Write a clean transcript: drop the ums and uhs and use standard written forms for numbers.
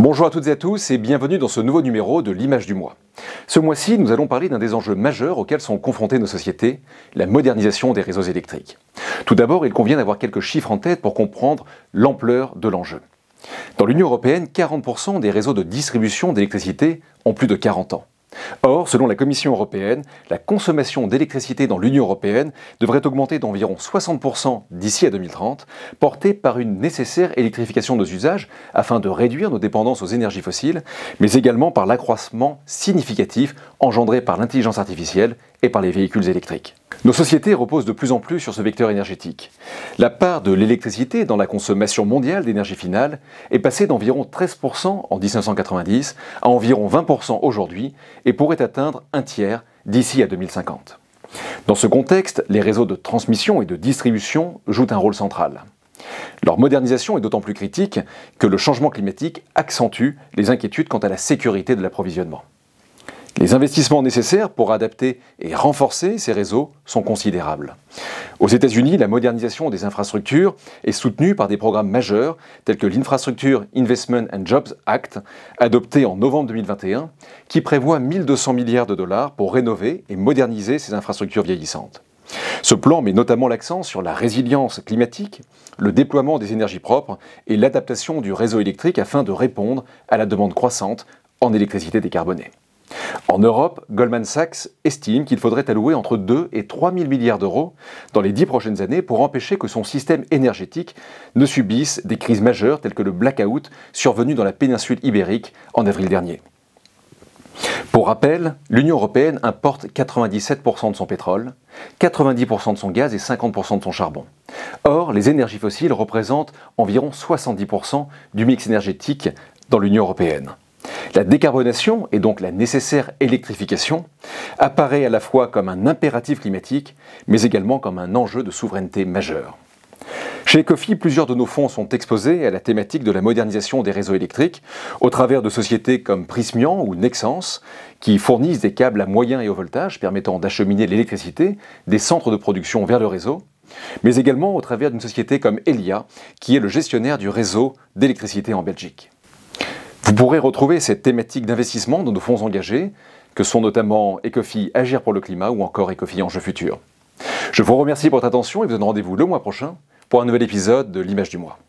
Bonjour à toutes et à tous et bienvenue dans ce nouveau numéro de l'image du mois. Ce mois-ci, nous allons parler d'un des enjeux majeurs auxquels sont confrontées nos sociétés, la modernisation des réseaux électriques. Tout d'abord, il convient d'avoir quelques chiffres en tête pour comprendre l'ampleur de l'enjeu. Dans l'Union européenne, 40% des réseaux de distribution d'électricité ont plus de 40 ans. Or, selon la Commission européenne, la consommation d'électricité dans l'Union européenne devrait augmenter d'environ 60% d'ici à 2030, portée par une nécessaire électrification de nos usages afin de réduire nos dépendances aux énergies fossiles, mais également par l'accroissement significatif engendré par l'intelligence artificielle et par les véhicules électriques. Nos sociétés reposent de plus en plus sur ce vecteur énergétique. La part de l'électricité dans la consommation mondiale d'énergie finale est passée d'environ 13% en 1990 à environ 20% aujourd'hui et pourrait atteindre un tiers d'ici à 2050. Dans ce contexte, les réseaux de transmission et de distribution jouent un rôle central. Leur modernisation est d'autant plus critique que le changement climatique accentue les inquiétudes quant à la sécurité de l'approvisionnement. Les investissements nécessaires pour adapter et renforcer ces réseaux sont considérables. Aux États-Unis, la modernisation des infrastructures est soutenue par des programmes majeurs tels que l'Infrastructure Investment and Jobs Act, adopté en novembre 2021, qui prévoit 1 200 milliards de dollars pour rénover et moderniser ces infrastructures vieillissantes. Ce plan met notamment l'accent sur la résilience climatique, le déploiement des énergies propres et l'adaptation du réseau électrique afin de répondre à la demande croissante en électricité décarbonée. En Europe, Goldman Sachs estime qu'il faudrait allouer entre 2 et 3 000 milliards d'euros dans les 10 prochaines années pour empêcher que son système énergétique ne subisse des crises majeures telles que le blackout survenu dans la péninsule ibérique en avril dernier. Pour rappel, l'Union européenne importe 97% de son pétrole, 90% de son gaz et 50% de son charbon. Or, les énergies fossiles représentent environ 70% du mix énergétique dans l'Union européenne. La décarbonation, et donc la nécessaire électrification, apparaît à la fois comme un impératif climatique, mais également comme un enjeu de souveraineté majeur. Chez Ecofi, plusieurs de nos fonds sont exposés à la thématique de la modernisation des réseaux électriques, au travers de sociétés comme Prysmian ou Nexans, qui fournissent des câbles à moyen et haut voltage permettant d'acheminer l'électricité des centres de production vers le réseau, mais également au travers d'une société comme Elia, qui est le gestionnaire du réseau d'électricité en Belgique. Vous pourrez retrouver cette thématique d'investissement dans nos fonds engagés, que sont notamment Ecofi Agir pour le climat ou encore Ecofi Enjeux Futurs. Je vous remercie pour votre attention et vous donne rendez-vous le mois prochain pour un nouvel épisode de l'image du mois.